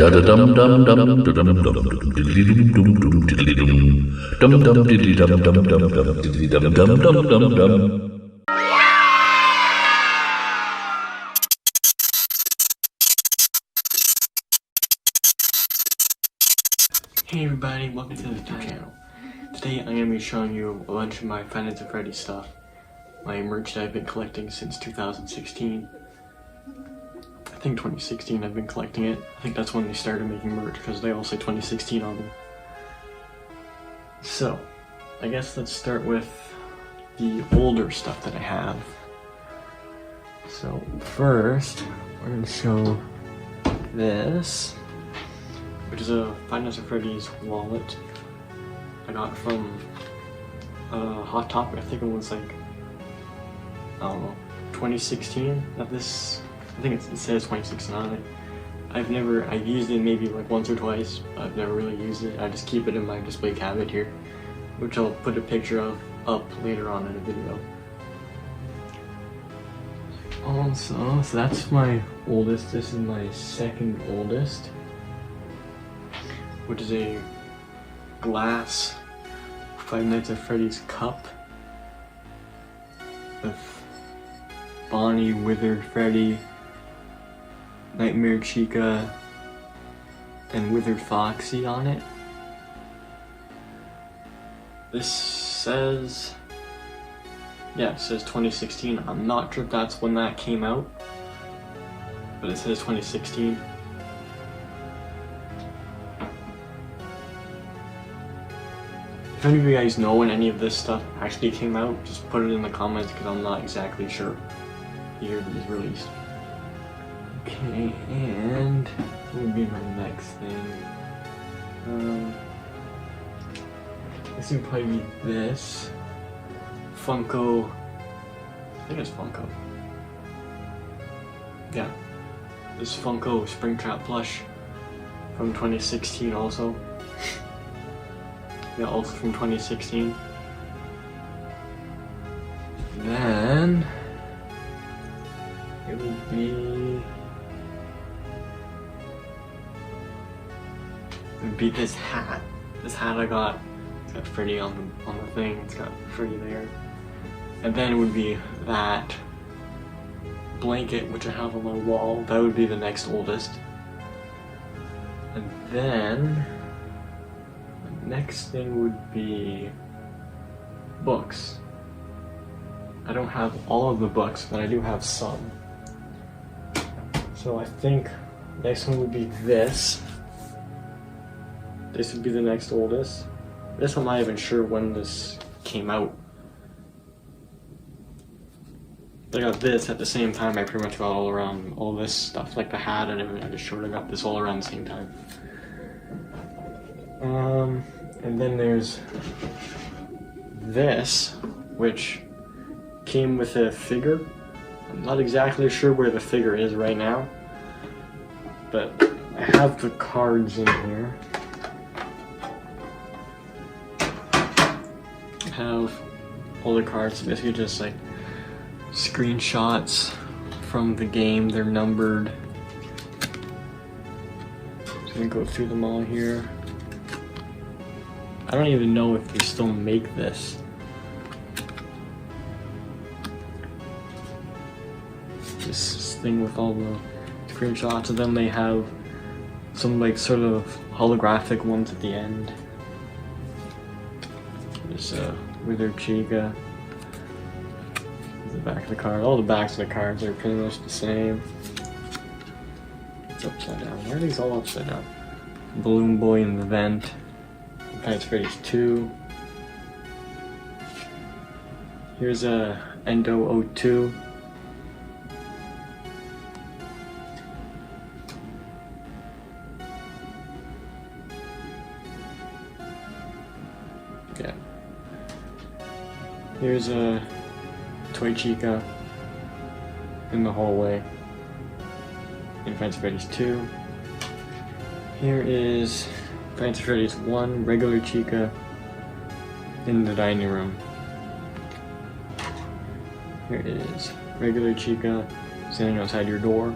Da da dum dum dum dum dum dum diddly dum dum dum diddly dum dum diddly dum dum dum dum diddly dum dum dum dum dum. Hey everybody, welcome to the YouTube channel. Today I'm going to be showing you a bunch of my Five Nights at Freddy's stuff. My merch that I've been collecting since 2016. I think 2016 I've been collecting it. I think that's when they started making merch because they all say 2016 on them. So, I guess let's start with the older stuff that I have. So first, we're going to show this, which is a Five Nights at Freddy's wallet I got from Hot Topic. I think it was like, I don't know, 2016 that this, I think it says 2016 on it. I've used it maybe like once or twice, but I've never really used it. I just keep it in my display cabinet here, which I'll put a picture of up later on in a video. Also, so that's my oldest. This is my second oldest, which is a glass Five Nights at Freddy's cup with Bonnie, Withered Freddy, Nightmare Chica, and Withered Foxy on it. This says, yeah, it says 2016. I'm not sure if that's when that came out, but it says 2016. If any of you guys know when any of this stuff actually came out, just put it in the comments because I'm not exactly sure the year that it was released. Okay, and what would be my next thing? This would probably be this Funko. I think it's Funko. Yeah, this Funko Springtrap plush from 2016 also. Yeah, also from 2016. Then it would be this hat. This hat I got. It's got Freddy on the thing. It's got Freddy there. And then it would be that blanket which I have on my wall. That would be the next oldest. And then next thing would be books. I don't have all of the books, but I do have some. So I think next one would be this. This would be the next oldest. This I'm not even sure when this came out. I got this at the same time. I pretty much got all this stuff, like the hat and everything. I just showed I got this all around the same time. And then there's this, which came with a figure. I'm not exactly sure where the figure is right now, but I have the cards in here. I have all the cards, basically just like screenshots from the game. They're numbered. Just gonna go through them all here. I don't even know if they still make this. This thing with all the screenshots, and then they have some like sort of holographic ones at the end. There's Withered Chica. The back of the card. All the backs of the cards are pretty much the same. It's upside down. Why are these all upside down? Balloon Boy in the vent. Five Nights at Freddy's 2. Here's a Endo 02. Yeah. Here's a Toy Chica in the hallway in Five Nights at Freddy's 2. Here is Five Nights at Freddy's 1, regular Chica in the dining room. Here is regular Chica standing outside your door.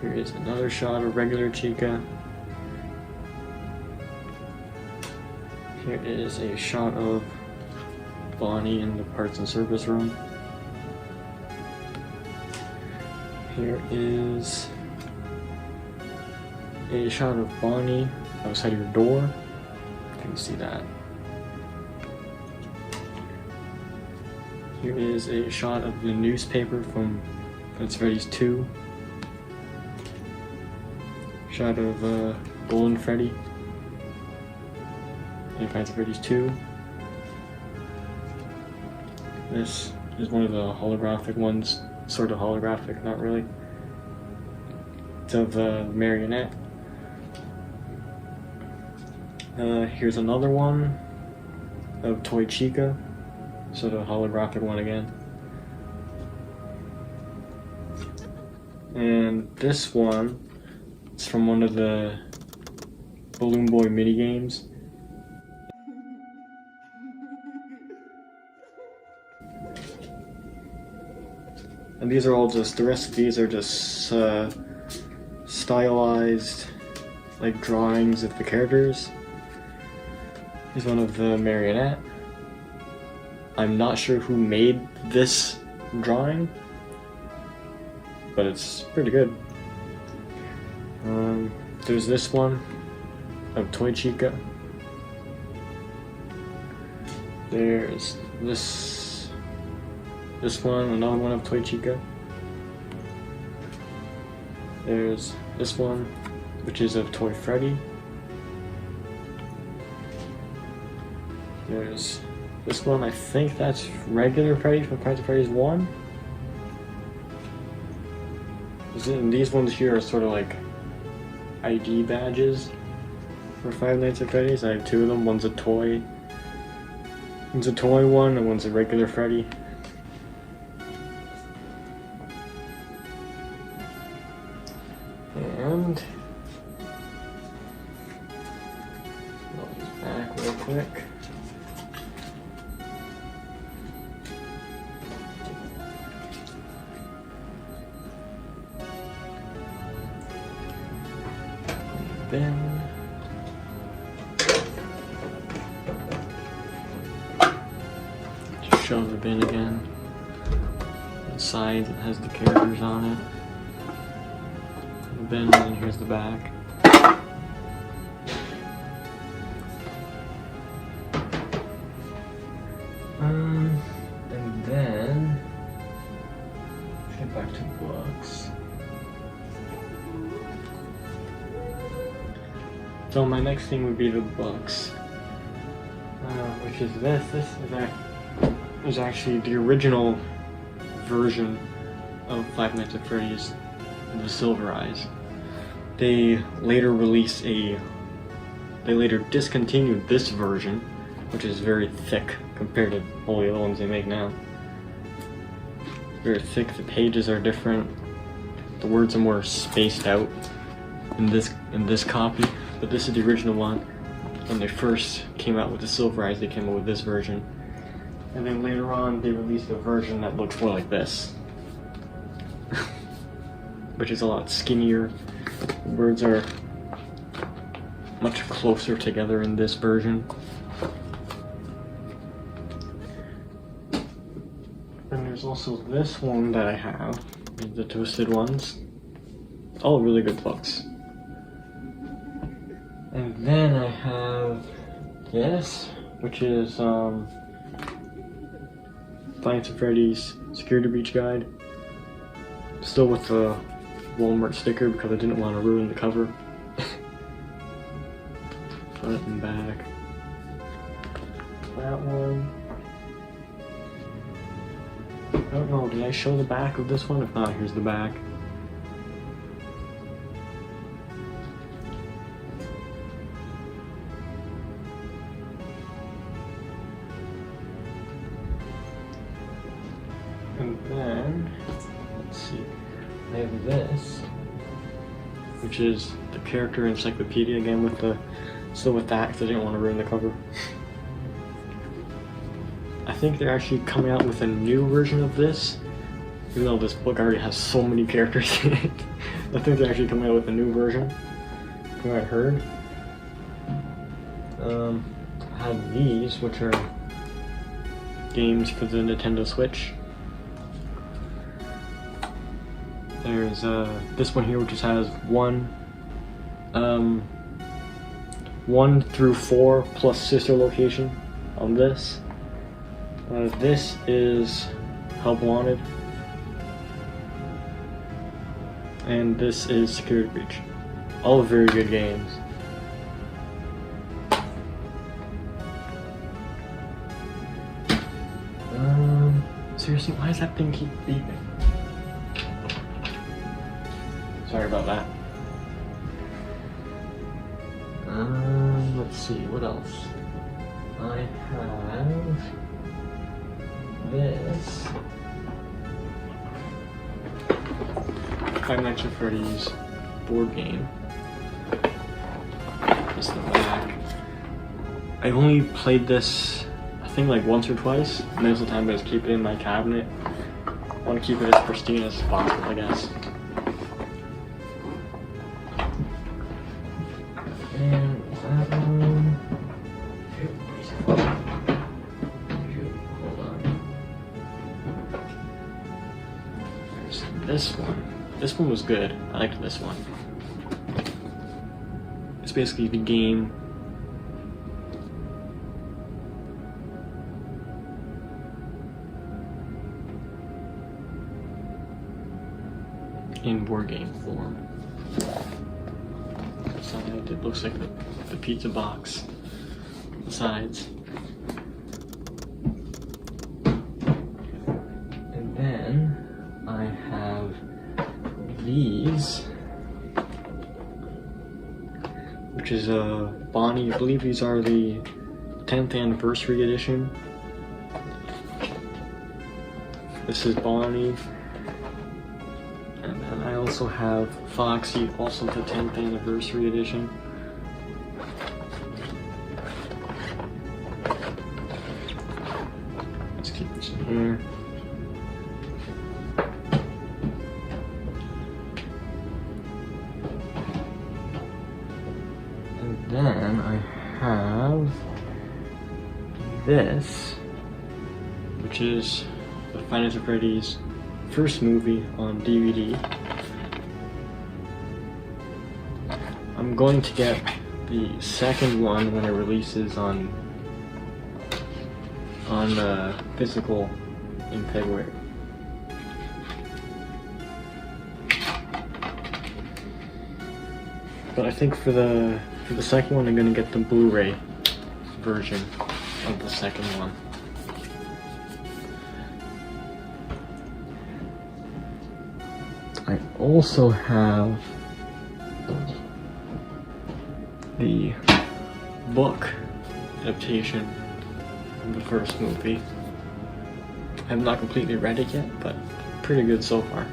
Here is another shot of regular Chica. Here is a shot of Bonnie in the parts and service room. Here is a shot of Bonnie outside your door. You can see that. Here is a shot of the newspaper from Freddy's 2. Shot of Golden Freddy in Freddy's 2. This is one of the holographic ones, sort of holographic, not really. It's of Marionette. Here's another one of Toy Chica, sort of holographic one again. And this one is from one of the Balloon Boy minigames. And these are all just, the rest of these are just stylized, like drawings of the characters. Here's one of the Marionette. I'm not sure who made this drawing, but it's pretty good. There's this one of Toy Chica. There's this one, another one of Toy Chica. There's this one, which is of Toy Freddy. There's this one, I think that's regular Freddy from Five Nights at Freddy's 1. And these ones here are sort of like ID badges for Five Nights at Freddy's. I have two of them. One's a toy one, and one's a regular Freddy. And I'll just back real quick. Bin. Just show the bin again. Inside it has the characters on it. The bin, and then here's the back. And then let's get back to books. So my next thing would be the books, which is this. This is actually the original version of Five Nights at Freddy's, The Silver Eyes. They later discontinued this version, which is very thick compared to all the other ones they make now. Very thick. The pages are different. The words are more spaced out in this copy. But this is the original one. When they first came out with the Silver Eyes, they came out with this version. And then later on, they released a version that looks more like this. Which is a lot skinnier. The words are much closer together in this version. And there's also this one that I have, the Twisted Ones. All really good books. And then I have this, which is Five Nights at Freddy's Security Breach Guide. Still with the Walmart sticker because I didn't want to ruin the cover. Front and back. That one. I don't know, did I show the back of this one? If not, here's the back. And then, let's see, I have this, which is the character encyclopedia again still with that because I didn't want to ruin the cover. I think they're actually coming out with a new version of this Even though this book already has so many characters in it. I think they're actually coming out with a new version, from what I heard. I had these, which are games for the Nintendo Switch. There's this one here, which just has 1 through 4 plus sister location on this. This is Help Wanted. And this is Security Breach. All very good games. Seriously, why does that thing keep beeping? Sorry about that. Let's see, what else? I have this. Five Nights at Freddy's board game. Just the back. I've only played this, I think, like once or twice. Most of the time I just keep it in my cabinet. I want to keep it as pristine as possible, I guess. And hold on. There's this one. This one was good. I liked this one. It's basically the game in board game form. Side, it looks like the pizza box. The sides. And then I have these, which is Bonnie. I believe these are the 10th anniversary edition. This is Bonnie. And then I also have Foxy, also the 10th anniversary edition. Let's keep this in here. And then I have this, which is the Five Nights at Freddy's first movie on DVD. I'm going to get the second one when it releases on physical in February. But I think for the second one, I'm gonna get the Blu-ray version of the second one. I also have the book adaptation of the first movie. I have not completely read it yet, but pretty good so far.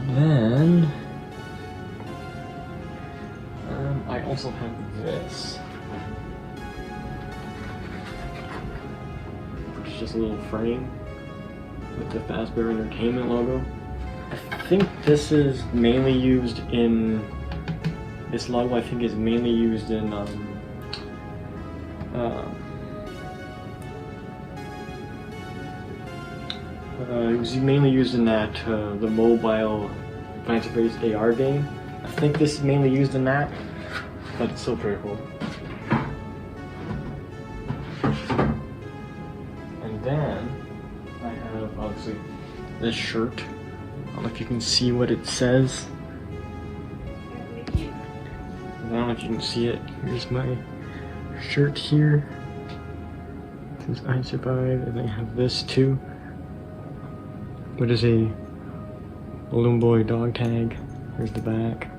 Then I also have this, which is just a little frame with the Fazbear Entertainment logo. I think this is mainly used in, this logo I think is mainly used in it was mainly used in that the mobile Five Nights at Freddy's AR game. I think this is mainly used in that, but it's still pretty cool. And then I have obviously this shirt. I don't know if you can see what it says. I don't know if you can see it. Here's my shirt here. It says I survived, and I have this too, which is a Balloon Boy dog tag. Here's the back.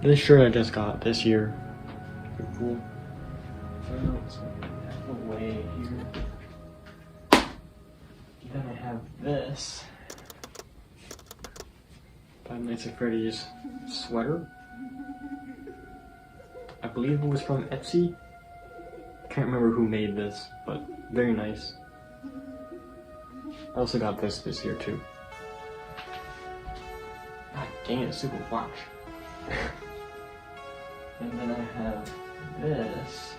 This shirt I just got this year. Pretty cool. So away here. Then I have this Five Nights at Freddy's sweater. I believe it was from Etsy. can't remember who made this, but very nice. I also got this year too. God dang it, super watch. And then I have this.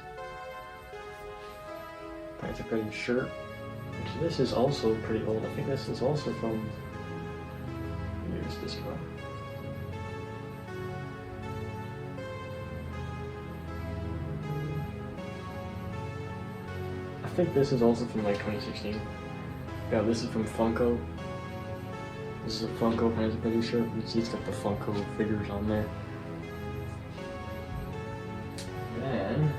It's a pretty shirt. Which this is also pretty old. I think this is also from. What year is this from? I think this is also from like 2016. Yeah, this is from Funko. This is a Funko Pants Freddy shirt. You see it's got the Funko figures on there. Then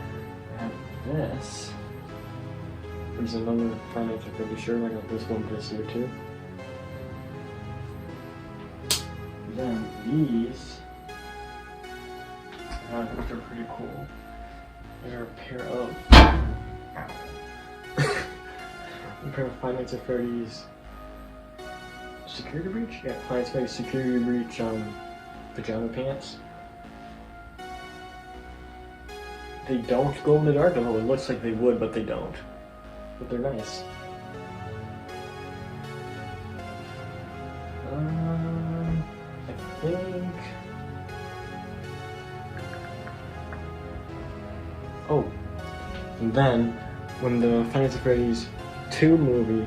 I have this. There's another Pants Freddy shirt. I got this one this year too. Then these, which are pretty cool. They're a pair of Five Nights at Freddy's security breach? Yeah, Five Nights at Freddy's security breach pajama pants. They don't glow in the dark, although it looks like they would, but they don't. But they're nice. I think... Oh, and then when the Five Nights at Freddy's 2 movie,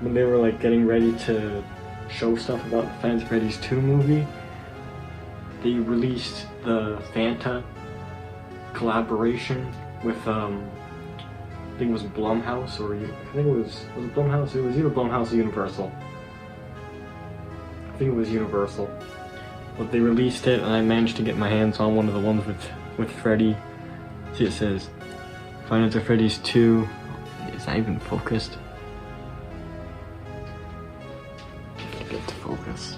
when they were like getting ready to show stuff about the Five Nights at Freddy's 2 movie, they released the Fanta collaboration with I think it was Blumhouse, or I think it was it Blumhouse? It was either Blumhouse or Universal. I think it was Universal. But they released it, and I managed to get my hands on one of the ones with Freddy. See, it says Five Nights at Freddy's 2. Is that even focused? Get to focus.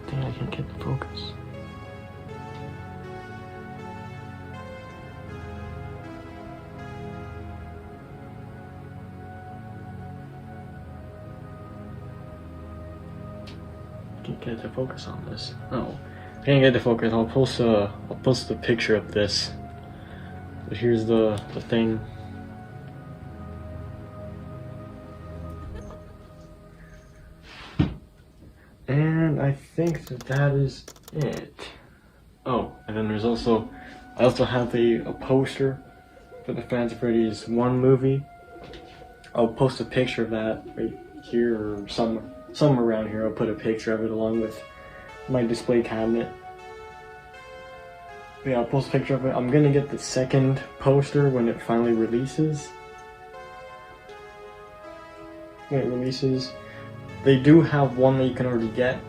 Dang, I can't get the focus. Can't get to focus on this. Oh, I can't get to focus. I'll post a picture of this. But here's the thing. And I think that is it. Oh, and then there's also, I also have a poster for the Five Nights at Freddy's 1 movie. I'll post a picture of that right here or somewhere around here. I'll put a picture of it along with my display cabinet. But yeah, I'll post a picture of it. I'm gonna get the second poster when it finally releases. When it releases. They do have one that you can already get,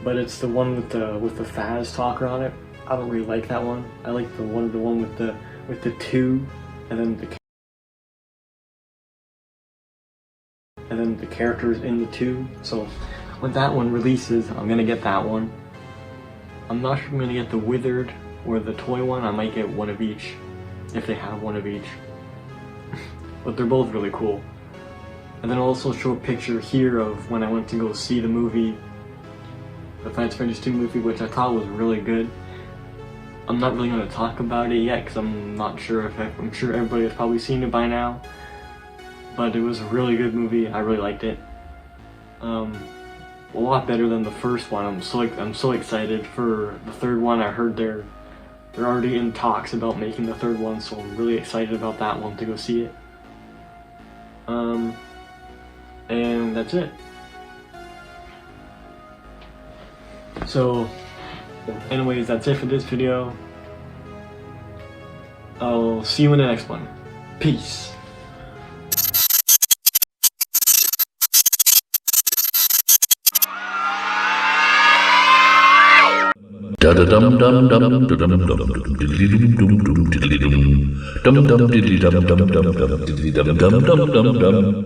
but it's the one with the Faz talker on it. I don't really like that one. I like the one with the 2 and then the characters in the 2. So when that one releases, I'm gonna get that one. I'm not sure I'm gonna get the withered or the toy one. I might get one of each if they have one of each. But they're both really cool. And then I'll also show a picture here of when I went to go see the movie, the Five Nights at Freddy's 2 movie, which I thought was really good. I'm not really going to talk about it yet because I'm not sure I'm sure everybody has probably seen it by now. But it was a really good movie. I really liked it. A lot better than the first one. I'm so excited for the third one. I heard they're already in talks about making the third one, so I'm really excited about that one to go see it. And that's it. So, anyways, that's it for this video. I'll see you in the next one. Peace. Da da dum dum dum dum dum dum diddly dum dum dum diddly dum dum dum diddly dum dum dum dum diddly dum dum dum dum dum.